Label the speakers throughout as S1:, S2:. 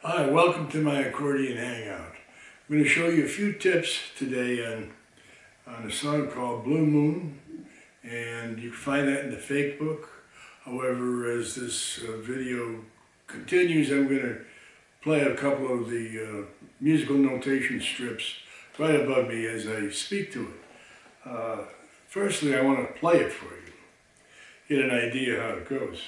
S1: Hi, welcome to my accordion hangout. I'm going to show you a few tips today on a song called Blue Moon, and you can find that in the fake book. However, as this video continues, I'm going to play a couple of the musical notation strips right above me as I speak to it. Firstly, I want to play it for you, get an idea how it goes.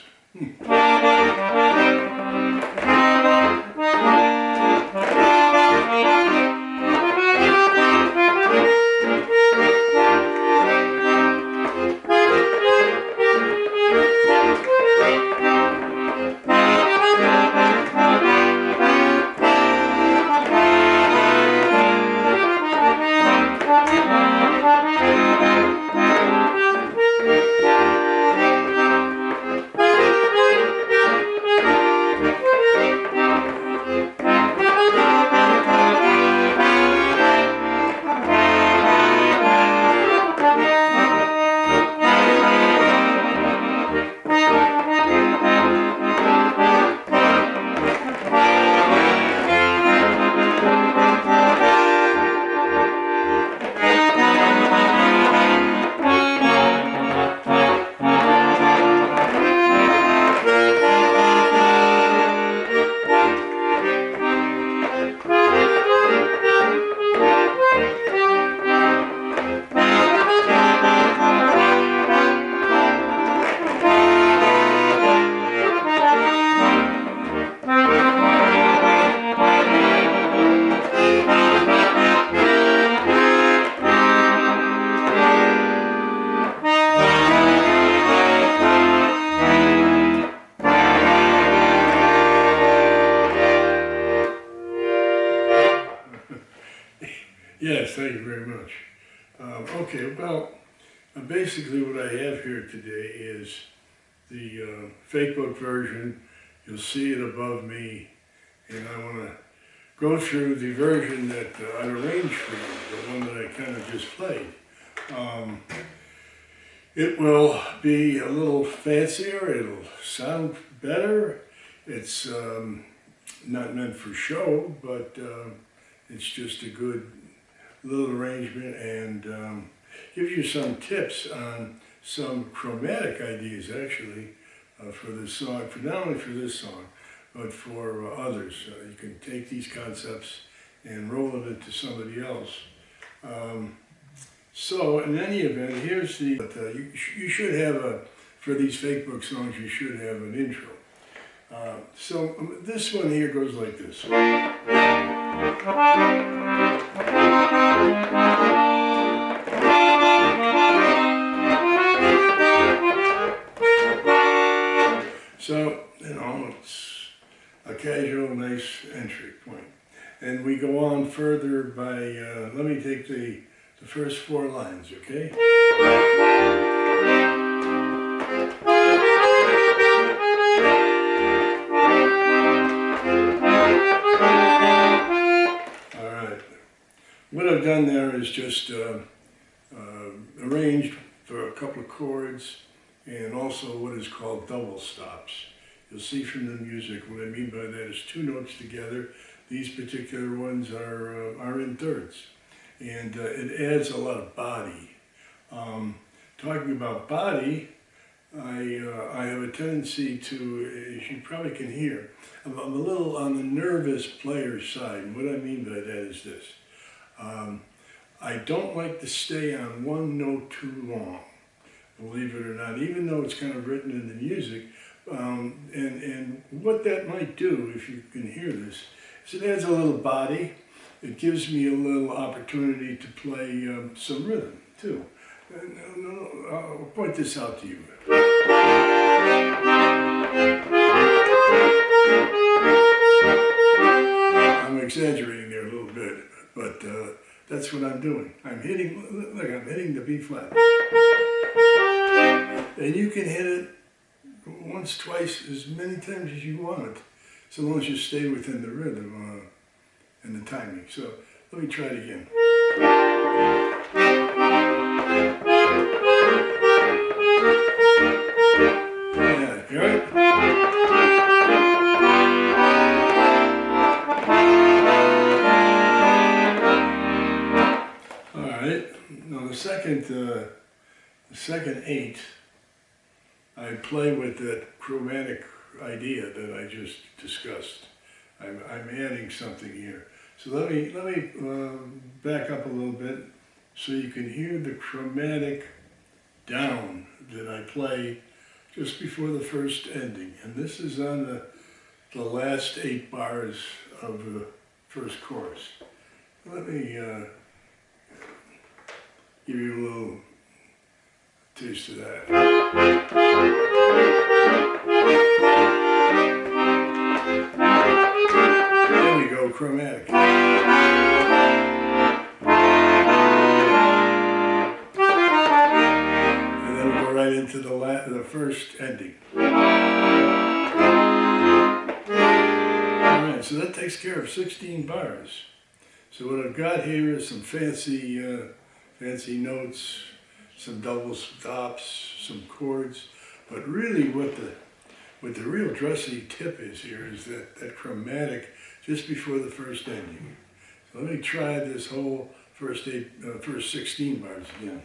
S1: Yes, thank you very much. Okay, well, basically what I have here today is the fake book version. You'll see it above me, and I want to go through the version that I arranged for you, the one that I kind of just played. It will be a little fancier, it'll sound better. It's not meant for show, but it's just a good little arrangement, and gives you some tips on some chromatic ideas actually for this song, for not only for this song, but for others. You can take these concepts and roll them into somebody else. So in any event, here's the, you should have for these fake book songs, you should have an intro. So this one here goes like this. So, you know, it's a casual, nice entry point. And we go on further by, let me take the first four lines, okay? All right. What I've done there is just arranged for a couple of chords, and also what is called double stops. You'll see from the music what I mean by that is two notes together. These particular ones are in thirds, and it adds a lot of body. Talking about body, I have a tendency to, as you probably can hear, I'm a little on the nervous player's side. And what I mean by that is this. I don't like to stay on one note too long, believe it or not, even though it's kind of written in the music. And what that might do, if you can hear this, is it adds a little body. It gives me a little opportunity to play some rhythm, too. I'll point this out to you. I'm exaggerating there a little bit, but that's what I'm doing. I'm hitting, look, I'm hitting the B flat. And you can hit it once, twice, as many times as you want, so long as you stay within the rhythm and the timing. So let me try it again. Yeah, you all right? the second 8, I play with that chromatic idea that I just discussed. I'm adding something here. So let me back up a little bit so you can hear the chromatic down that I play just before the first ending. And this is on the last 8 bars of the first chorus. Let me give you a little taste of that. There we go, chromatic. And then we'll go right into the first ending. Alright, so that takes care of 16 bars. So what I've got here is some fancy notes, some double stops, some chords, but really what the real dressy tip is here is that chromatic just before the first ending. So let me try this whole first 16 bars again.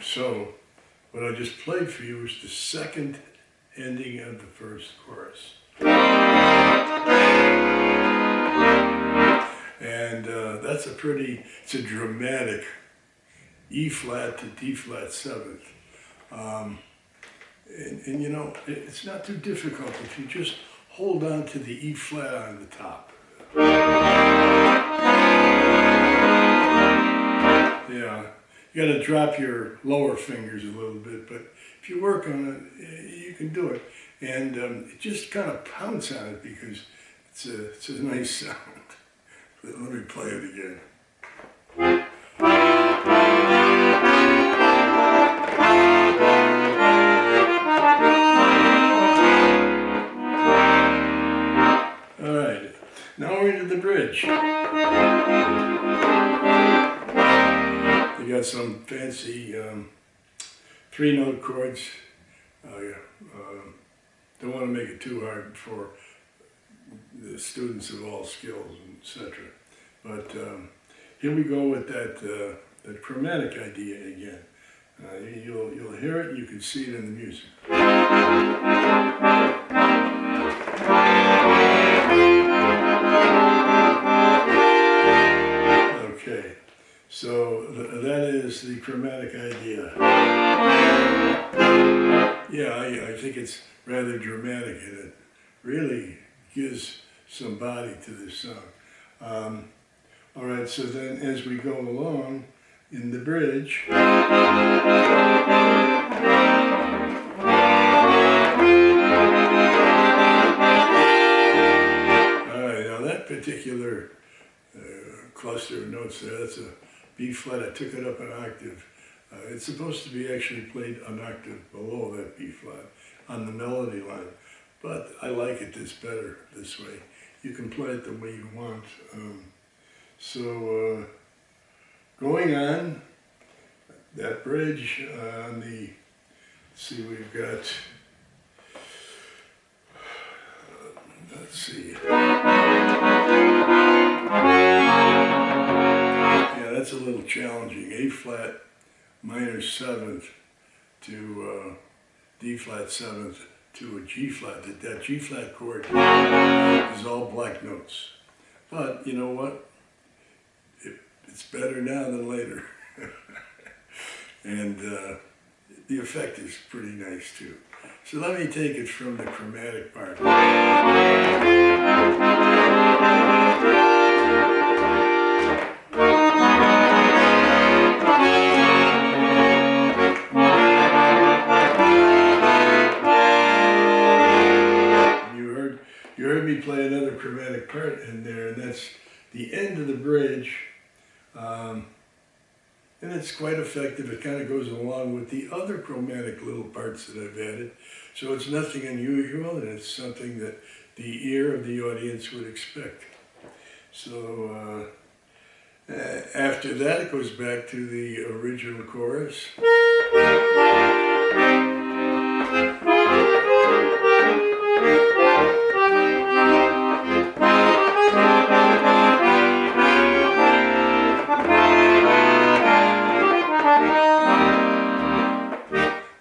S1: So what I just played for you is the second ending of the first chorus. And that's it's a dramatic E flat to D flat 7th. And you know, it's not too difficult if you just hold on to the E flat on the top. Yeah. You got to drop your lower fingers a little bit, but if you work on it, you can do it. And just kind of pounce on it because it's a nice sound. Let me play it again. All right, now we're into the bridge. You got some fancy 3-note chords. Don't want to make it too hard for the students of all skills, etc. But here we go with that chromatic idea again. You'll hear it. You can see it in the music. Okay. So that is the chromatic idea. Yeah, I think it's rather dramatic and it really gives some body to this song. All right, so then as we go along in the bridge, all right, now that particular cluster of notes there, that's a B flat. I took it up an octave. It's supposed to be actually played an octave below that B flat on the melody line, but I like it better this way. You can play it the way you want. So going on that bridge on the, let's see, we've got, let's see. Yeah, that's a little challenging. A flat minor 7th to D flat 7th to a G flat. That G flat chord is all black notes. But you know what? It's better now than later. And the effect is pretty nice too. So let me take it from the chromatic part. You heard me play another chromatic part in there, and that's the end of the bridge. And it's quite effective. It kind of goes along with the other chromatic little parts that I've added. So it's nothing unusual, and it's something that the ear of the audience would expect. So after that, it goes back to the original chorus.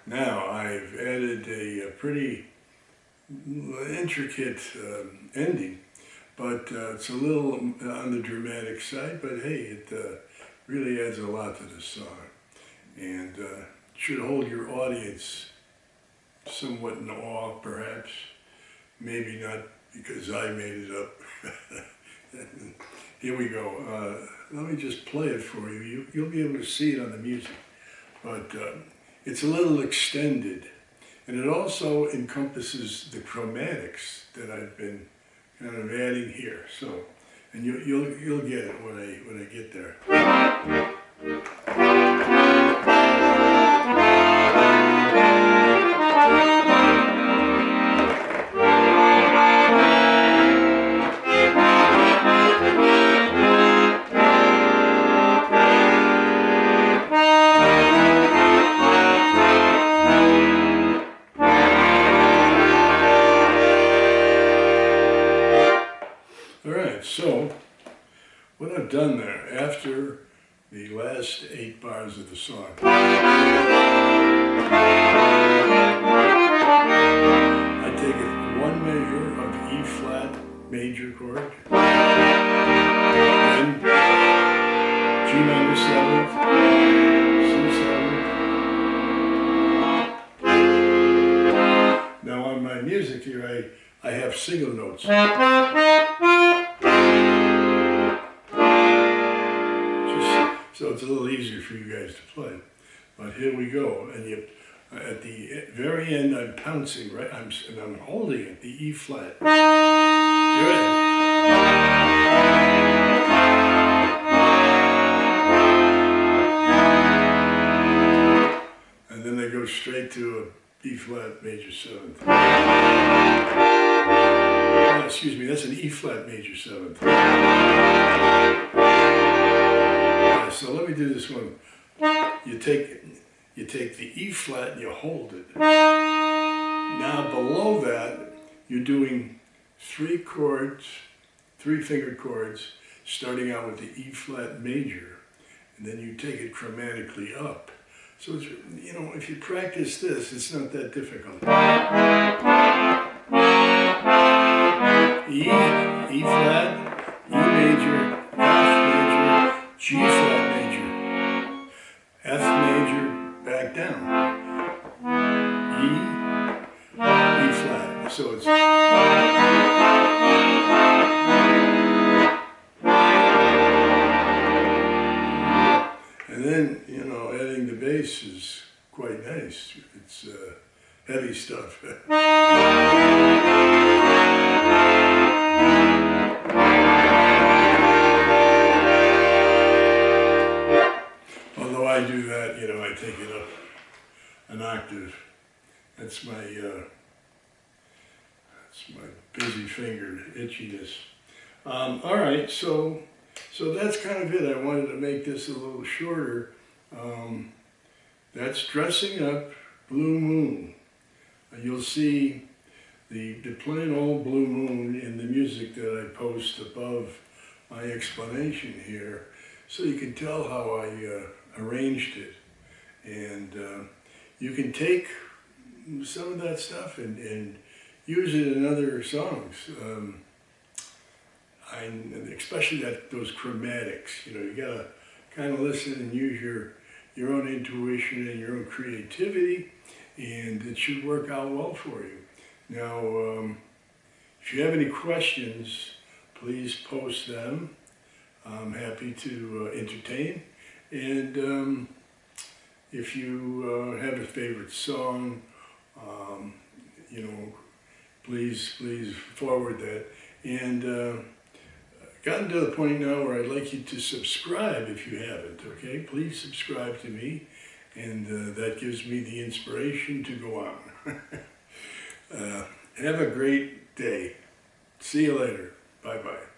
S1: Now, I've added a pretty intricate ending, but it's a little on the dramatic side, but hey, it really adds a lot to the song, and should hold your audience somewhat in awe, perhaps. Maybe not because I made it up. Here we go. Let me just play it for you. You'll be able to see it on the music, but it's a little extended, and it also encompasses the chromatics that I've been kind of adding here. So, and you'll get it when I get there. So, what I've done there, after the last 8 bars of the song, I take it 1 measure of the E flat major chord, then G minor 7th, C 7th. Now on my music here, I have single notes. So it's a little easier for you guys to play. But here we go, and at the very end, I'm pouncing, right? And I'm holding it, the E flat. Good. And then I go straight to a B flat major 7th. Oh, excuse me, that's an E flat major 7th. So let me do this one. You take the E flat and you hold it. Now below that, you're doing 3 fingered chords, starting out with the E flat major, and then you take it chromatically up. So it's, you know, if you practice this, it's not that difficult. E flat, E major, F major, G flat major, F major, back down, E flat. So it's and then, you know, adding the bass is quite nice. It's heavy stuff. Although I do that, you know, I take it up an octave. That's my busy fingered itchiness. All right, so that's kind of it. I wanted to make this a little shorter. That's Dressing Up Blue Moon. You'll see the plain old blue moon in the music that I post above my explanation here, so you can tell how I arranged it. And you can take some of that stuff and use it in other songs. Especially those chromatics, you know, you gotta kind of listen and use your own intuition and your own creativity, and it should work out well for you. Now, if you have any questions, please post them. I'm happy to entertain. And if you have a favorite song, you know, please forward that. And gotten to the point now where I'd like you to subscribe if you haven't, okay? Please subscribe to me, and that gives me the inspiration to go on. Have a great day. See you later. Bye-bye.